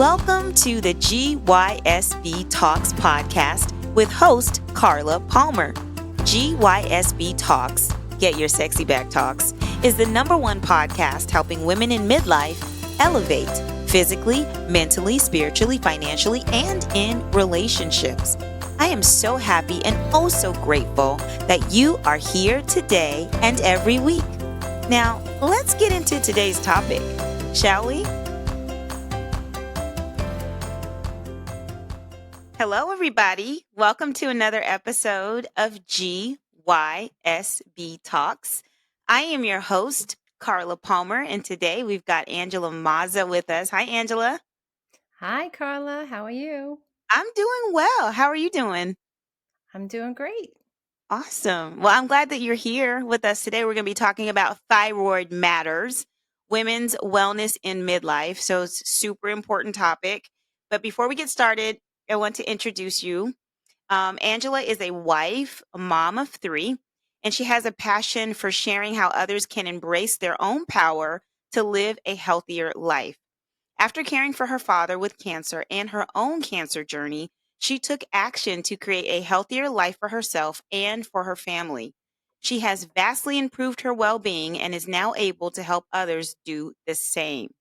Welcome to the GYSB Talks podcast with host Carla Palmer. GYSB Talks, Get Your Sexy Back Talks, is the #1 podcast helping women in midlife elevate physically, mentally, spiritually, financially, and in relationships. I am so happy and oh so grateful that you are here today and every week. Now, let's get into today's topic, shall we? Hello, everybody. Welcome to another episode of GYSB Talks. I am your host, Carla Palmer, and today we've got Angela Mazza with us. Hi, Angela. Hi, Carla. How are you? I'm doing well. How are you doing? I'm doing great. Awesome. Well, I'm glad that you're here with us today. We're going to be talking about thyroid matters, women's wellness in midlife. So it's a super important topic. But before we get started, I want to introduce you. Angela is a wife, a mom of 3, and she has a passion for sharing how others can embrace their own power to live a healthier life. After caring for her father with cancer and her own cancer journey, she took action to create a healthier life for herself and for her family. She has vastly improved her well being and is now able to help others do the same.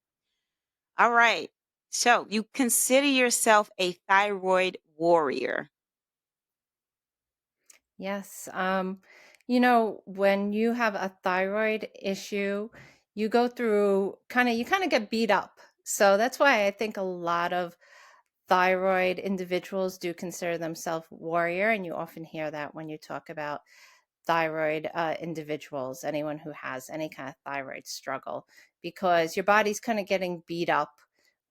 All right. So, you consider yourself a thyroid warrior. Yes. When you have a thyroid issue, you go through you kind of get beat up. So that's why I think a lot of thyroid individuals do consider themselves warrior. And you often hear that when you talk about thyroid individuals, anyone who has any kind of thyroid struggle, because your body's kind of getting beat up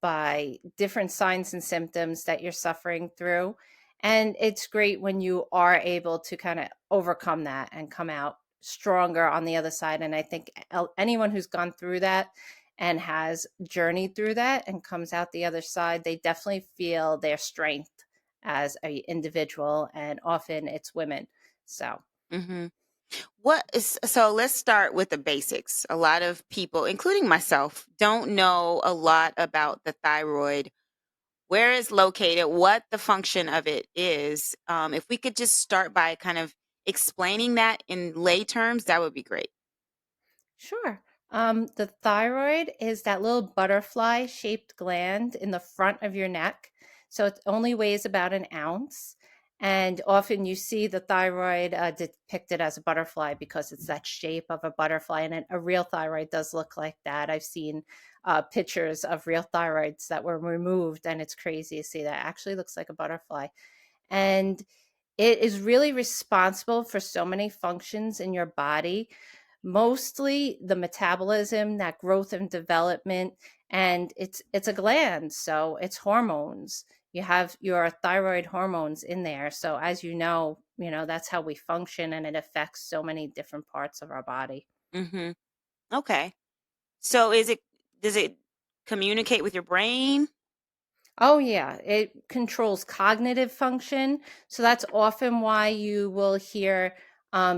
by different signs and symptoms that you're suffering through. And it's great when you are able to kind of overcome that and come out stronger on the other side. And I think anyone who's gone through that and has journeyed through that and comes out the other side, they definitely feel their strength as a individual, and often it's women. So hmm so let's start with the basics. A lot of people, including myself, don't know a lot about the thyroid, where it's located, what the function of it is. If we could just start by kind of explaining that in lay terms, that would be great. sure. The thyroid is that little butterfly shaped gland in the front of your neck. So it only weighs about an ounce. And often you see the thyroid depicted as a butterfly because it's that shape of a butterfly. And a real thyroid does look like that. I've seen pictures of real thyroids that were removed, and it's crazy to see that. It actually looks like a butterfly. And it is really responsible for so many functions in your body, mostly the metabolism, that growth and development, and it's a gland, so it's hormones. You have your thyroid hormones in there. So as that's how we function, and it affects so many different parts of our body. hmm Okay. So does it communicate with your brain? Oh, yeah. It controls cognitive function. So that's often why you will hear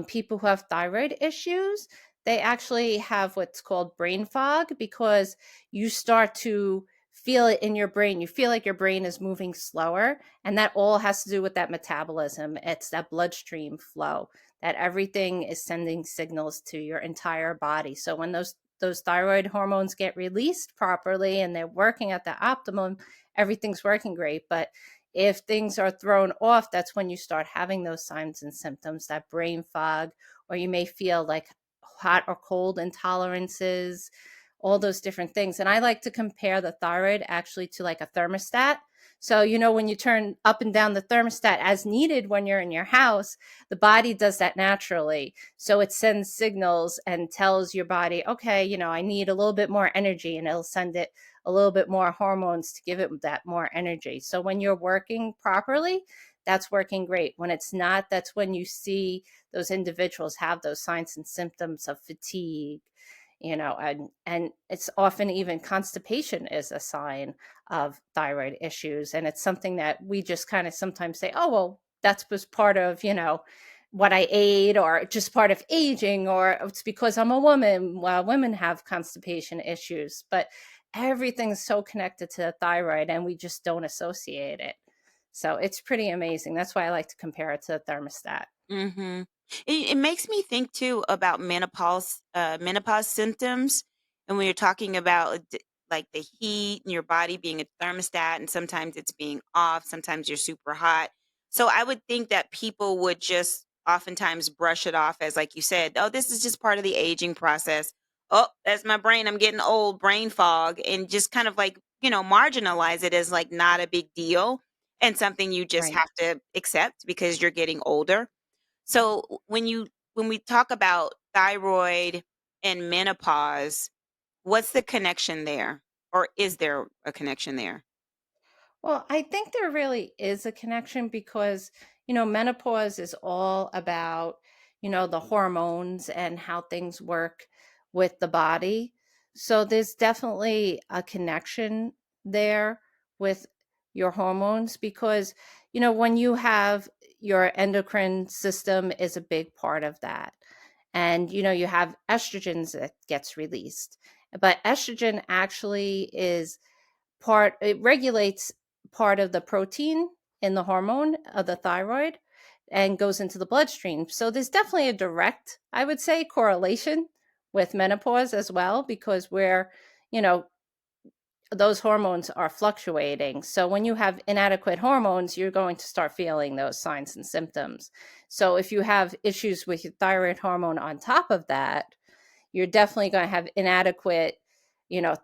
people who have thyroid issues. They actually have what's called brain fog, because you start to feel it in your brain. You feel like your brain is moving slower. And that all has to do with that metabolism. It's that bloodstream flow, that everything is sending signals to your entire body. So when those thyroid hormones get released properly and they're working at the optimum, everything's working great. But if things are thrown off, that's when you start having those signs and symptoms, that brain fog, or you may feel like hot or cold intolerances, all those different things. And I like to compare the thyroid actually to like a thermostat. So, when you turn up and down the thermostat as needed when you're in your house, the body does that naturally. So it sends signals and tells your body, okay, I need a little bit more energy, and it'll send it a little bit more hormones to give it that more energy. So when you're working properly, that's working great. When it's not, that's when you see those individuals have those signs and symptoms of fatigue, and it's often even constipation is a sign of thyroid issues. And it's something that we just kind of sometimes say, oh, well, that's was part of, what I ate or just part of aging, or it's because I'm a woman. Well, women have constipation issues, but everything's so connected to the thyroid and we just don't associate it. So it's pretty amazing. That's why I like to compare it to the thermostat. Mhm. It makes me think too about menopause symptoms, and when you're talking about like the heat in your body being a thermostat, and sometimes it's being off, sometimes you're super hot. So I would think that people would just oftentimes brush it off as, like you said, oh, this is just part of the aging process. Oh, that's my brain. I'm getting old, brain fog, and just kind of like marginalize it as like not a big deal and something you just Right. have to accept because you're getting older. So when we talk about thyroid and menopause, what's the connection there? Or is there a connection there? Well, I think there really is a connection because, menopause is all about, the hormones and how things work with the body. So there's definitely a connection there with your hormones because, when you have your endocrine system is a big part of that. And, you have estrogens that gets released. But estrogen actually is it regulates part of the protein in the hormone of the thyroid and goes into the bloodstream. So there's definitely a direct, I would say, correlation with menopause as well, because you know, those hormones are fluctuating. So when you have inadequate hormones, you're going to start feeling those signs and symptoms. So if you have issues with your thyroid hormone on top of that, you're definitely going to have inadequate,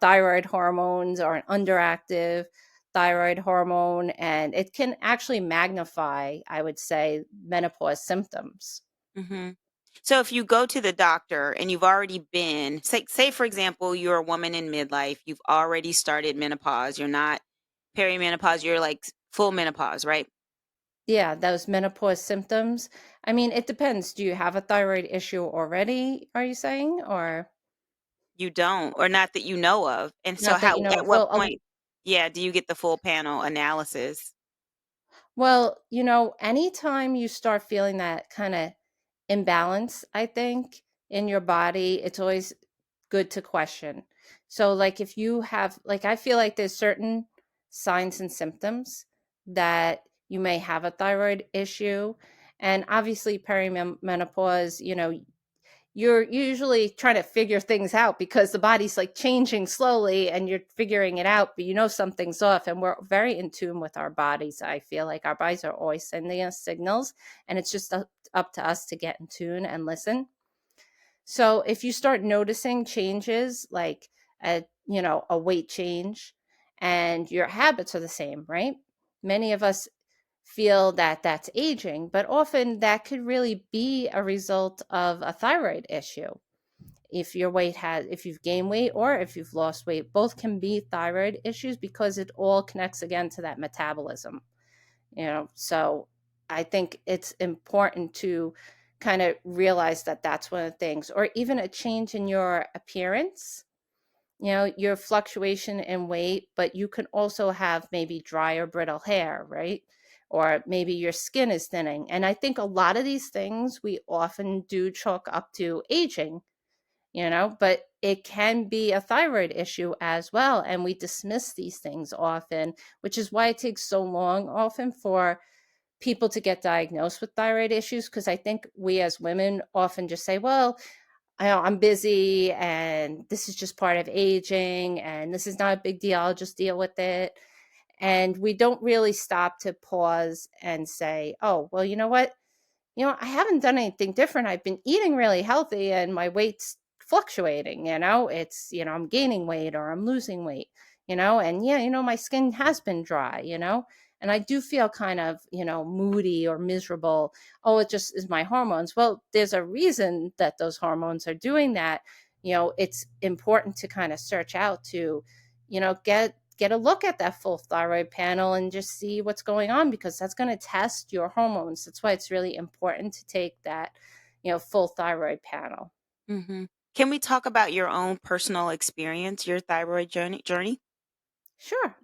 thyroid hormones or an underactive thyroid hormone. And it can actually magnify, I would say, menopause symptoms. Mhm. So if you go to the doctor and you've already been, say for example, you're a woman in midlife, you've already started menopause, you're not perimenopause, you're like full menopause, right? Yeah, those menopause symptoms. I mean, it depends. Do you have a thyroid issue already, are you saying? Or You don't, or not that you know of. And so not that you know at of? what point, yeah, do you get the full panel analysis? Well, anytime you start feeling that kind of imbalance, I think, in your body, it's always good to question. So, like, if you have, like, I feel like there's certain signs and symptoms that you may have a thyroid issue. And obviously, perimenopause, you're usually trying to figure things out because the body's like changing slowly and you're figuring it out, but something's off. And we're very in tune with our bodies. I feel like our bodies are always sending us signals, and it's just up to us to get in tune and listen. So if you start noticing changes like a weight change and your habits are the same, right? Many of us feel that that's aging, but often that could really be a result of a thyroid issue. If you've gained weight or if you've lost weight, both can be thyroid issues because it all connects again to that metabolism. So I think it's important to kind of realize that that's one of the things, or even a change in your appearance, your fluctuation in weight, but you can also have maybe dry or brittle hair, right? Or maybe your skin is thinning. And I think a lot of these things we often do chalk up to aging, but it can be a thyroid issue as well. And we dismiss these things often, which is why it takes so long often for people to get diagnosed with thyroid issues. Because I think we as women often just say, well, I'm busy and this is just part of aging and this is not a big deal. I'll just deal with it. And we don't really stop to pause and say, oh, well, you know what? I haven't done anything different. I've been eating really healthy and my weight's fluctuating, it's, I'm gaining weight or I'm losing weight, and yeah, my skin has been dry, and I do feel kind of, moody or miserable. Oh, it just is my hormones. Well, there's a reason that those hormones are doing that. It's important to kind of search out to, get a look at that full thyroid panel and just see what's going on because that's going to test your hormones. That's why it's really important to take that, full thyroid panel. Mhm. Can we talk about your own personal experience, your thyroid journey? Sure.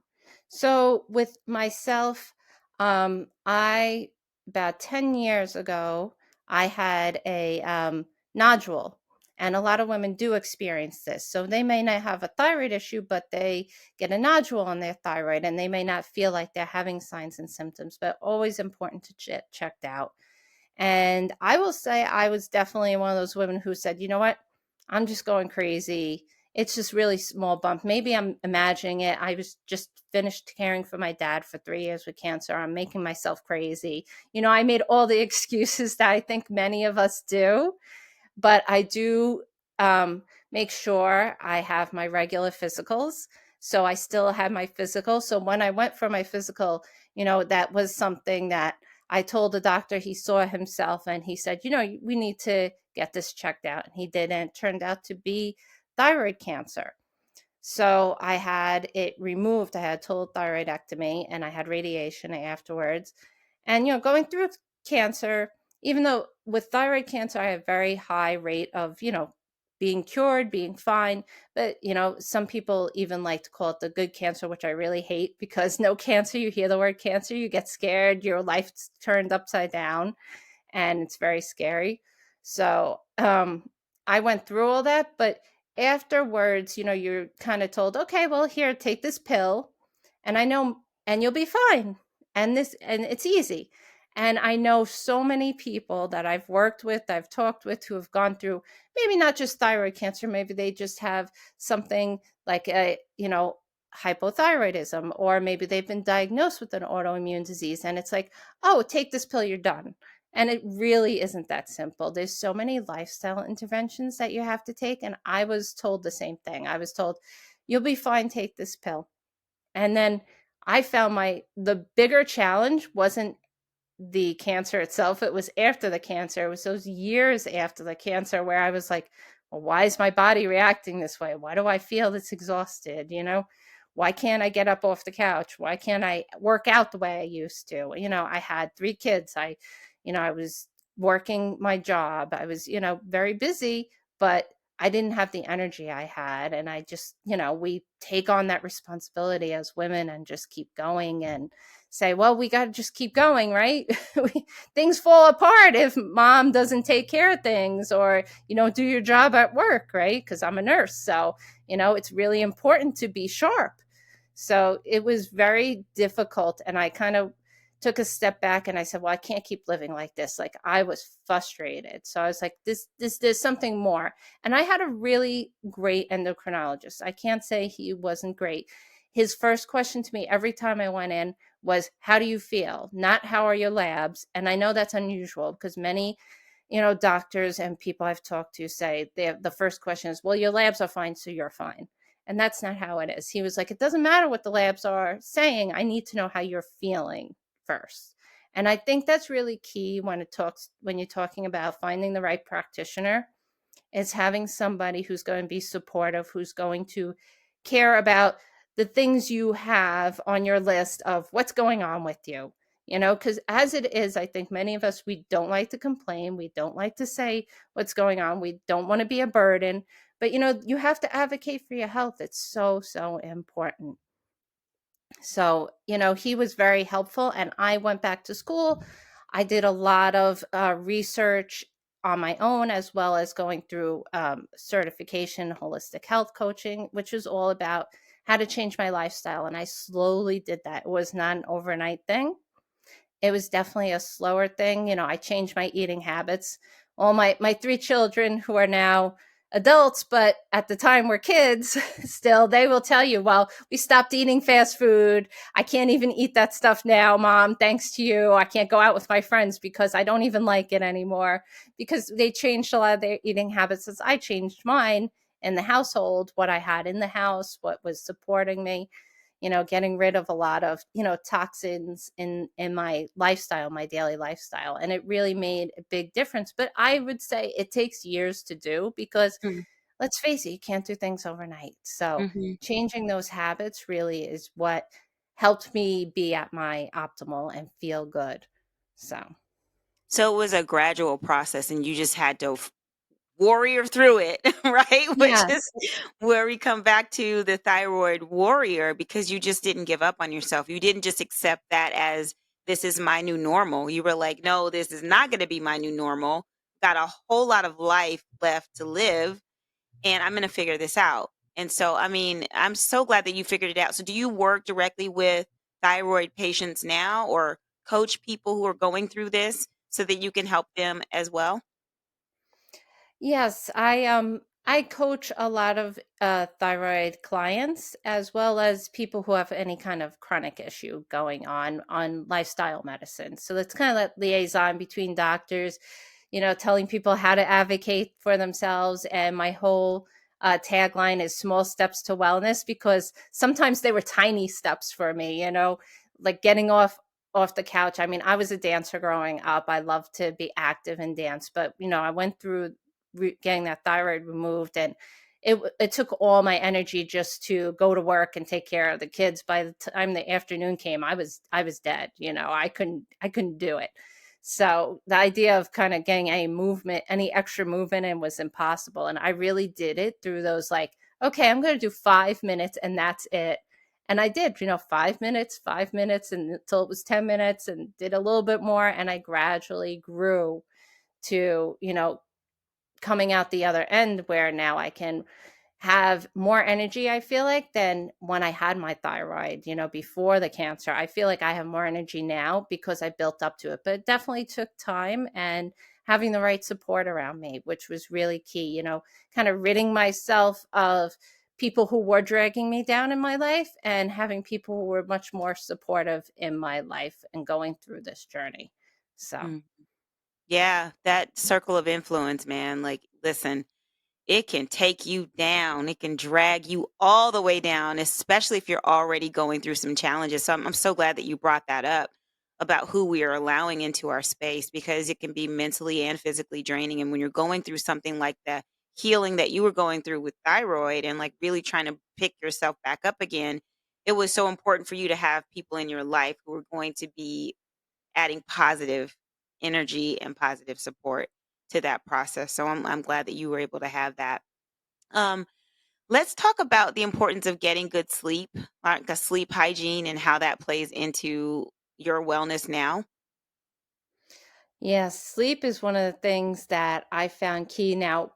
So with myself, I about 10 years ago, I had a nodule. And a lot of women do experience this. So they may not have a thyroid issue, but they get a nodule on their thyroid and they may not feel like they're having signs and symptoms, but always important to get checked out. And I will say I was definitely one of those women who said, you know what? I'm just going crazy. It's just really small bump. Maybe I'm imagining it. I was just finished caring for my dad for 3 years with cancer. I'm making myself crazy. I made all the excuses that I think many of us do, but I do make sure I have my regular physicals. So I still have my physical. So when I went for my physical, that was something that I told the doctor. He saw himself and he said, we need to get this checked out. And he did. And it turned out to be thyroid cancer. So I had it removed. I had total thyroidectomy and I had radiation afterwards. And, going through cancer, even though with thyroid cancer, I have very high rate of, being cured, being fine. But, some people even like to call it the good cancer, which I really hate because no cancer, you hear the word cancer, you get scared, your life's turned upside down and it's very scary. So I went through all that, but afterwards, you're kind of told, okay, well, here, take this pill, and I know, and you'll be fine. And it's easy. And I know so many people that I've worked with, I've talked with, who have gone through maybe not just thyroid cancer, maybe they just have something like hypothyroidism, or maybe they've been diagnosed with an autoimmune disease. And it's like, oh, take this pill, you're done. And it really isn't that simple. There's so many lifestyle interventions that you have to take. And I was told the same thing. I was told, you'll be fine, take this pill. And then I found the bigger challenge wasn't the cancer itself. It was after the cancer. It was those years after the cancer where I was like, well, why is my body reacting this way? Why do I feel this exhausted? Why can't I get up off the couch? Why can't I work out the way I used to? I had 3 kids. I was working my job. I was, very busy, but I didn't have the energy I had. And I just, we take on that responsibility as women and just keep going and say, well, we got to just keep going, right? Things fall apart if mom doesn't take care of things, or you don't do your job at work, right? Because I'm a nurse. So, it's really important to be sharp. So it was very difficult. And I kind of took a step back and I said, well, I can't keep living like this. Like, I was frustrated. So I was like, there's something more. And I had a really great endocrinologist. I can't say he wasn't great. His first question to me every time I went in was, how do you feel? Not how are your labs? And I know that's unusual because many, doctors and people I've talked to say the first question is, well, your labs are fine, so you're fine. And that's not how it is. He was like, it doesn't matter what the labs are saying. I need to know how you're feeling first. And I think that's really key when you're talking about finding the right practitioner, is having somebody who's going to be supportive, who's going to care about the things you have on your list of what's going on with you. Because as it is, I think many of us, we don't like to complain. We don't like to say what's going on. We don't want to be a burden. But, you have to advocate for your health. It's so, so important. So, he was very helpful. And I went back to school. I did a lot of research on my own, as well as going through certification, holistic health coaching, which is all about how to change my lifestyle. And I slowly did that. It was not an overnight thing. It was definitely a slower thing. I changed my eating habits. All my 3 children, who are now adults, but at the time were kids still, they will tell you, well, we stopped eating fast food. I can't even eat that stuff now, mom, thanks to you. I can't go out with my friends because I don't even like it anymore, because they changed a lot of their eating habits as I changed mine in the household, what I had in the house, what was supporting me, getting rid of a lot of, toxins in my lifestyle, my daily lifestyle. And it really made a big difference. But I would say it takes years to do, because Mm, let's face it, you can't do things overnight. So mhm. changing those habits really is what helped me be at my optimal and feel good. So So it was a gradual process and you just had to warrior through it, right? Which is yes. where we come back to the thyroid warrior, because you just didn't give up on yourself. You didn't just accept that as this is my new normal. You were like, no, this is not going to be my new normal. Got a whole lot of life left to live, and I'm going to figure this out. And so, I mean, I'm so glad that you figured it out. So, do you work directly with thyroid patients now or coach people who are going through this so that you can help them as well? Yes, I coach a lot of thyroid clients as well as people who have any kind of chronic issue going on lifestyle medicine. So it's kind of that liaison between doctors, telling people how to advocate for themselves. And my whole tagline is small steps to wellness, because sometimes they were tiny steps for me, like getting off the couch. I mean, I was a dancer growing up. I love to be active and dance, but I went through getting that thyroid removed, and it took all my energy just to go to work and take care of the kids. By the time the afternoon came, I was dead. I couldn't do it. So the idea of kind of getting any extra movement in, was impossible. And I really did it through those, like, okay, I'm going to do 5 minutes and that's it. And I did, 5 minutes, and until it was 10 minutes, and did a little bit more. And I gradually grew to, coming out the other end, where now I can have more energy, I feel like, than when I had my thyroid, before the cancer. I feel like I have more energy now because I built up to it, but it definitely took time and having the right support around me, which was really key, kind of ridding myself of people who were dragging me down in my life, and having people who were much more supportive in my life and going through this journey. So, Mm. Yeah, that circle of influence, man. Like, listen, it can take you down. It can drag you all the way down, especially if you're already going through some challenges. So I'm so glad that you brought that up about who we are allowing into our space, because it can be mentally and physically draining. And when you're going through something like the healing that you were going through with thyroid and like really trying to pick yourself back up again, it was so important for you to have people in your life who were going to be adding positive energy and positive support to that process. So I'm glad that you were able to have that. Um, let's talk about the importance of getting good sleep, like a sleep hygiene, and how that plays into your wellness now. yes, sleep is one of the things that I found key. Now,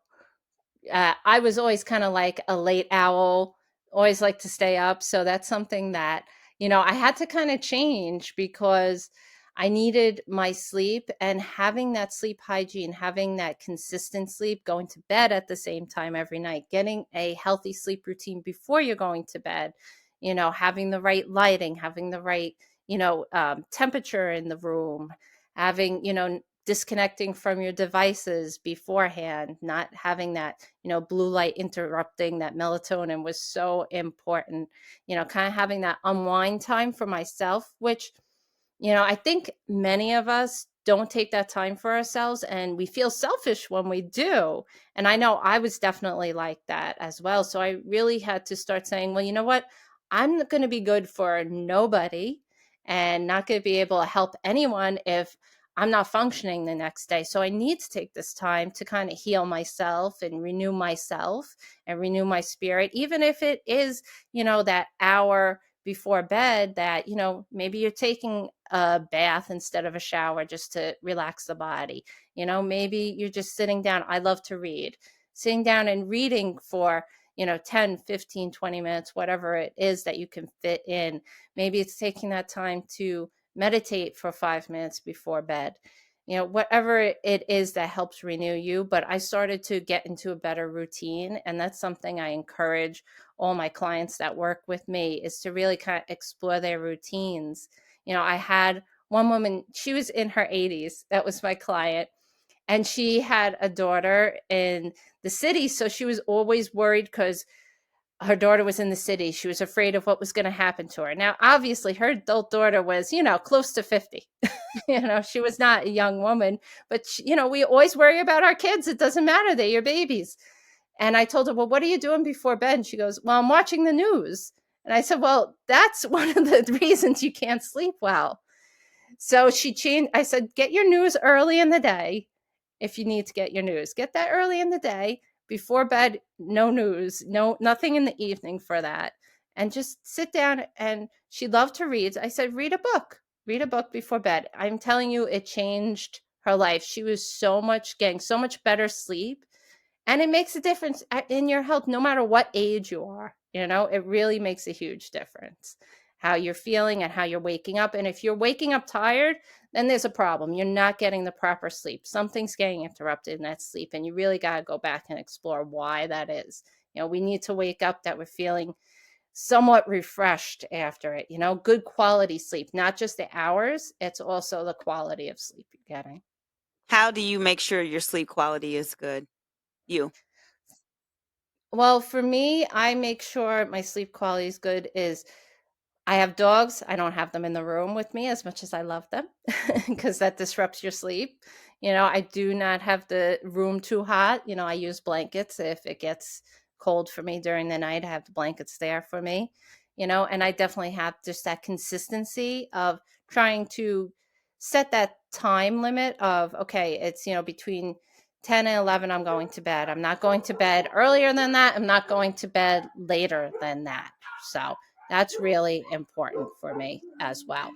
I was always kind of like a late owl, always like to stay up. So that's something that, I had to kind of change, because I needed my sleep, and having that sleep hygiene, having that consistent sleep, going to bed at the same time every night, getting a healthy sleep routine before you're going to bed, having the right lighting, having the right, temperature in the room, having, disconnecting from your devices beforehand, not having that, blue light interrupting that melatonin, was so important. Kind of having that unwind time for myself, which, I think many of us don't take that time for ourselves, and we feel selfish when we do. And I know I was definitely like that as well. So I really had to start saying, well, you know what? I'm not going to be good for nobody, and not going to be able to help anyone if I'm not functioning the next day. So I need to take this time to kind of heal myself and renew myself and renew my spirit, even if it is, that hour before bed, that, maybe you're taking a bath instead of a shower just to relax the body. Maybe you're just sitting down. I love to read. Sitting down and reading for, 10, 15, 20 minutes, whatever it is that you can fit in. Maybe it's taking that time to meditate for 5 minutes before bed. Whatever it is that helps renew you. But I started to get into a better routine. And that's something I encourage all my clients that work with me, is to really kind of explore their routines. I had one woman, she was in her 80s. That was my client. And she had a daughter in the city. So she was always worried, because her daughter was in the city. She was afraid of what was going to happen to her. Now, obviously, her adult daughter was, close to 50. She was not a young woman, but, we always worry about our kids. It doesn't matter. They're your babies. And I told her, well, what are you doing before bed? And she goes, well, I'm watching the news. And I said, well, that's one of the reasons you can't sleep well. So she changed. I said, get your news early in the day. If you need to get your news, get that early in the day. Before bed, no news, nothing in the evening for that. And just sit down. And she loved to read. I said, read a book. Read a book before bed. I'm telling you, it changed her life. She was getting so much better sleep. And it makes a difference in your health, no matter what age you are. It really makes a huge difference how you're feeling and how you're waking up. And if you're waking up tired, then there's a problem. You're not getting the proper sleep. Something's getting interrupted in that sleep. And you really got to go back and explore why that is. We need to wake up that we're feeling somewhat refreshed after it, good quality sleep, not just the hours, it's also the quality of sleep you're getting. How do you make sure your sleep quality is good? You. Well, for me, I make sure my sleep quality is good is I have dogs. I don't have them in the room with me as much as I love them because that disrupts your sleep. I do not have the room too hot. I use blankets if it gets cold for me during the night. I have the blankets there for me, and I definitely have just that consistency of trying to set that time limit of, okay, it's, between 10 and 11, I'm going to bed. I'm not going to bed earlier than that. I'm not going to bed later than that. So, that's really important for me as well.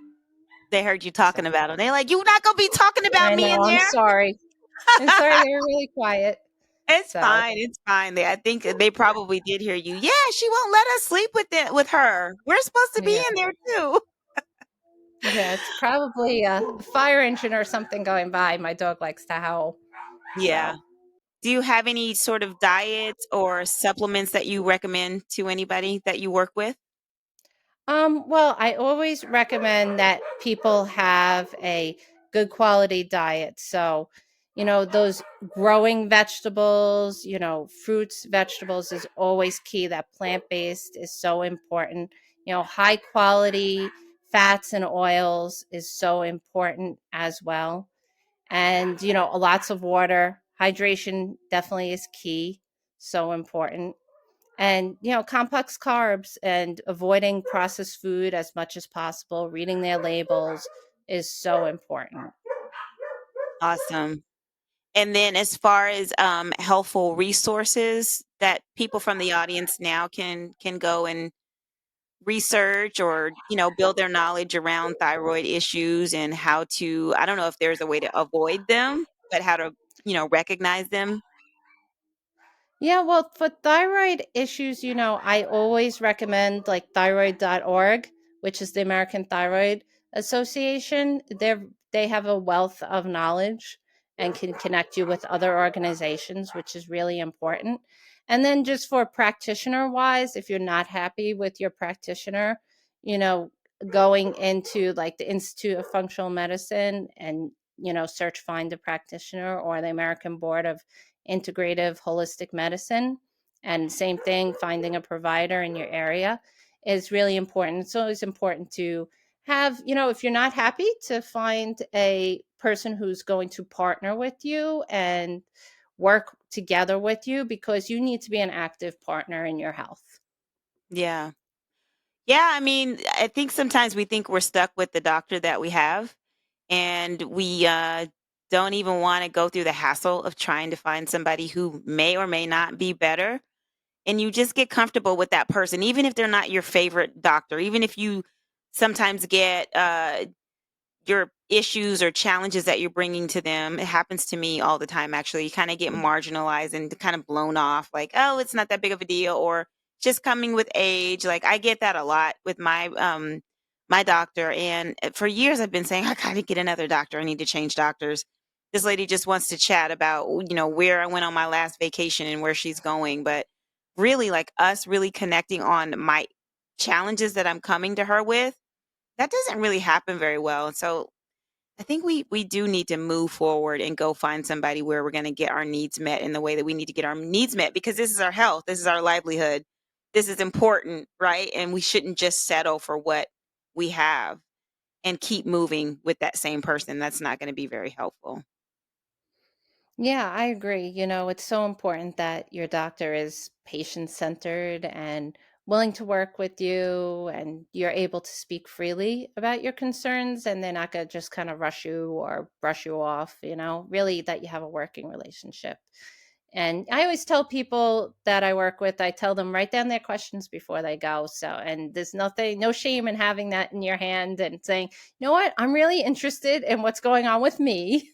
They heard you So talking about them. They're like, "You're not gonna be talking about I me in know. I'm there." sorry. I'm sorry. They were really quiet. It's So fine, it's fine. I think they probably did hear you. "Yeah, she won't let us sleep with her. We're supposed to be yeah, in there too." yeah. It's probably a fire engine or something going by. My dog likes to howl. Yeah. So Do you have any sort of diets or supplements that you recommend to anybody that you work with? Well, I always recommend that people have a good quality diet. So, those growing vegetables, fruits, vegetables is always key. That plant based is so important. High quality fats and oils is so important as well. And, lots of water. Hydration definitely is key. So important. And complex carbs and avoiding processed food as much as possible, reading their labels is so important. Awesome. And then as far as, helpful resources that people from the audience now can go and research or, build their knowledge around thyroid issues and how to I don't know if there's a way to avoid them, but how to, recognize them. Yeah, well, for thyroid issues, I always recommend like thyroid.org, which is the American Thyroid Association. They have a wealth of knowledge and can connect you with other organizations, which is really important. And then just for practitioner wise, if you're not happy with your practitioner, you know, going into like the Institute of Functional Medicine and search find a practitioner or the American Board of Integrative Holistic Medicine. And same thing, finding a provider in your area is really important. It's always important to have, if you're not happy, to find a person who's going to partner with you and work together with you because you need to be an active partner in your health. Yeah. Yeah, I mean, I think sometimes we think we're stuck with the doctor that we have, and we, don't even wanna go through the hassle of trying to find somebody who may or may not be better, and you just get comfortable with that person, even if they're not your favorite doctor, even if you sometimes get, your issues or challenges that you're bringing to them. It happens to me all the time, actually. You kind of get marginalized and kind of blown off, like, oh, it's not that big of a deal, or just coming with age. Like I get that a lot with my doctor. And for years I've been saying, I gotta get another doctor. I need to change doctors. This lady just wants to chat about, where I went on my last vacation and where she's going. But really like us really connecting on my challenges that I'm coming to her with, that doesn't really happen very well. And so I think we do need to move forward and go find somebody where we're going to get our needs met in the way that we need to get our needs met because this is our health, this is our livelihood. This is important, right? And we shouldn't just settle for what we have and keep moving with that same person. That's not going to be very helpful. Yeah, I agree. It's so important that your doctor is patient centered and willing to work with you and you're able to speak freely about your concerns and they're not going to just kind of rush you or brush you off, really that you have a working relationship And I always tell people that I work with, I tell them write down their questions before they go. So, and there's no shame in having that in your hand and saying, you know what, I'm really interested in what's going on with me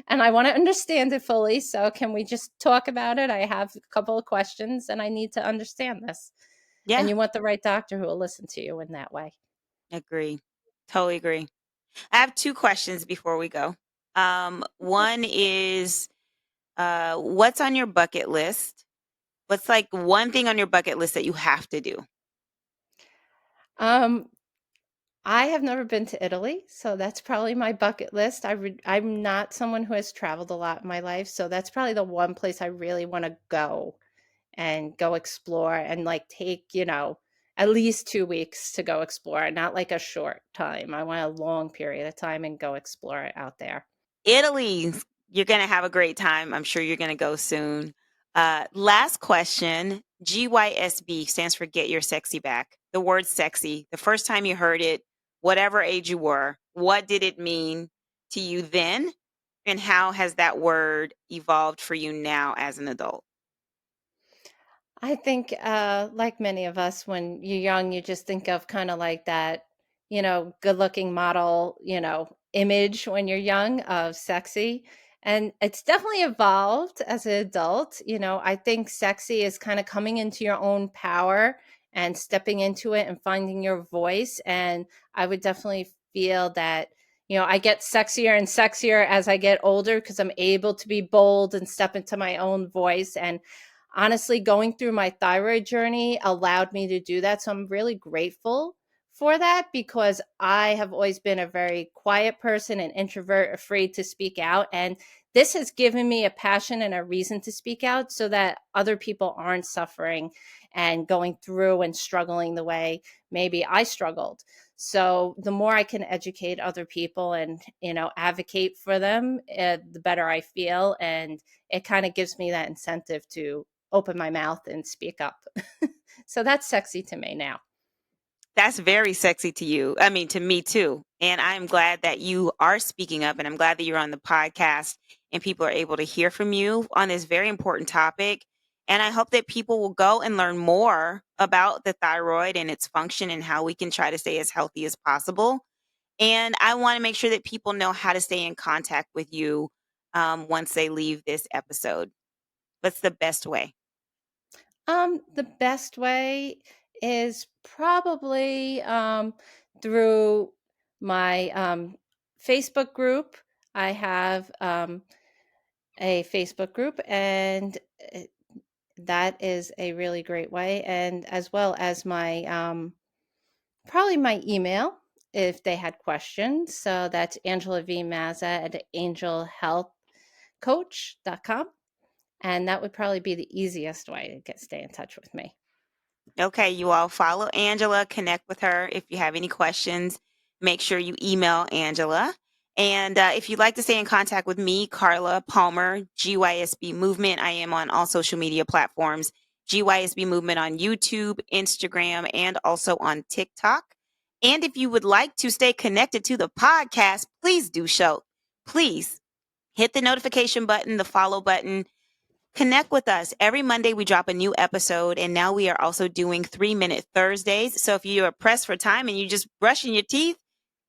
and I want to understand it fully. So, can we just talk about it? I have a couple of questions and I need to understand this. And Yeah, you want the right doctor who will listen to you in that way. agree. Totally agree. I have 2 questions before we go. One is, what's on your bucket list? What's, like, one thing on your bucket list that you have to do? Um, I have never been to Italy, so that's probably my bucket list. I'm not someone who has traveled a lot in my life, so that's probably the one place I really want to go and go explore and like take, at least 2 weeks to go explore, not like a short time. I want a long period of time and go explore it out there. Italy, you're gonna have a great time. I'm sure you're gonna go soon. Last question. GYSB stands for Get Your Sexy Back. The word sexy, the first time you heard it, whatever age you were, what did it mean to you then? And how has that word evolved for you now as an adult? I think, like many of us, when you're young, you just think of kind of like that, good looking model, image when you're young of sexy. And it's definitely evolved as an adult. I think sexy is kind of coming into your own power and stepping into it and finding your voice. And I would definitely feel that, I get sexier and sexier as I get older because I'm able to be bold and step into my own voice. And honestly, going through my thyroid journey allowed me to do that. So I'm really grateful for that because I have always been a very quiet person, an introvert, afraid to speak out. And this has given me a passion and a reason to speak out so that other people aren't suffering and going through and struggling the way maybe I struggled. So the more I can educate other people and, advocate for them, the better I feel. And it kind of gives me that incentive to open my mouth and speak up. So that's sexy to me now. That's very sexy to you. I mean, to me too. And I'm glad that you are speaking up and I'm glad that you're on the podcast and people are able to hear from you on this very important topic. And I hope that people will go and learn more about the thyroid and its function and how we can try to stay as healthy as possible. And I want to make sure that people know how to stay in contact with you once they leave this episode. What's the best way? The best way is probably through my Facebook group. I have a Facebook group, and that is a really great way. And as well as my probably my email if they had questions. So that's Angela V. Mazza at angelhealthcoach.com. And that would probably be the easiest way to stay in touch with me. Okay, you all follow Angela, connect with her. If you have any questions, make sure you email Angela. And if you'd like to stay in contact with me, Carla Palmer, GYSB Movement, I am on all social media platforms, GYSB Movement on YouTube, Instagram, and also on TikTok. And if you would like to stay connected to the podcast, please do so. Please hit the notification button, the follow button. Connect with us. Every Monday, we drop a new episode, and now we are also doing 3-Minute Thursdays. So if you are pressed for time and you're just brushing your teeth,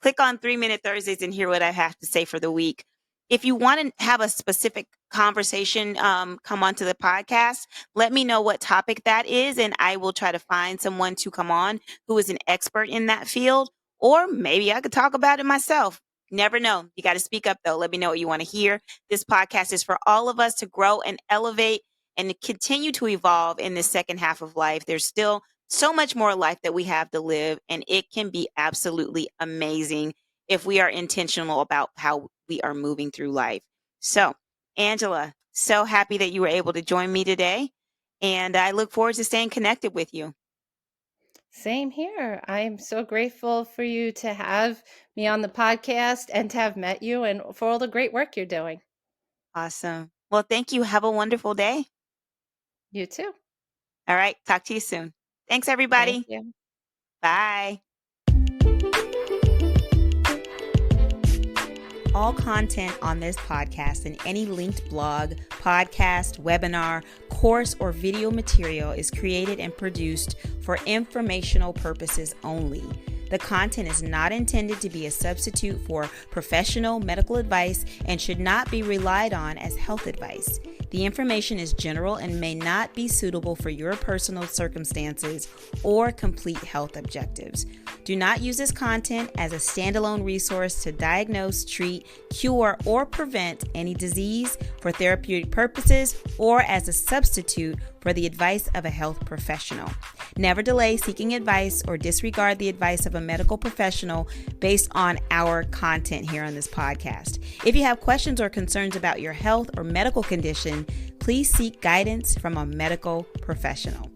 click on 3-Minute Thursdays and hear what I have to say for the week. If you want to have a specific conversation come onto the podcast, let me know what topic that is, and I will try to find someone to come on who is an expert in that field. Or maybe I could talk about it myself. Never know. You got to speak up, though. Let me know what you want to hear. This podcast is for all of us to grow and elevate and to continue to evolve in this second half of life. There's still so much more life that we have to live, and it can be absolutely amazing if we are intentional about how we are moving through life. So, Angela, so happy that you were able to join me today, and I look forward to staying connected with you. Same here. I'm so grateful for you to have me on the podcast and to have met you and for all the great work you're doing. Awesome. Well, thank you. Have a wonderful day. You too. All right. Talk to you soon. Thanks, Thank everybody. you. Bye. all content on this podcast and any linked blog, podcast, webinar, course, or video material is created and produced for informational purposes only. The content is not intended to be a substitute for professional medical advice and should not be relied on as health advice. The information is general and may not be suitable for your personal circumstances or complete health objectives. Do not use this content as a standalone resource to diagnose, treat, cure, or prevent any disease for therapeutic purposes or as a substitute for the advice of a health professional. Never delay seeking advice or disregard the advice of a medical professional based on our content here on this podcast. If you have questions or concerns about your health or medical condition, please seek guidance from a medical professional.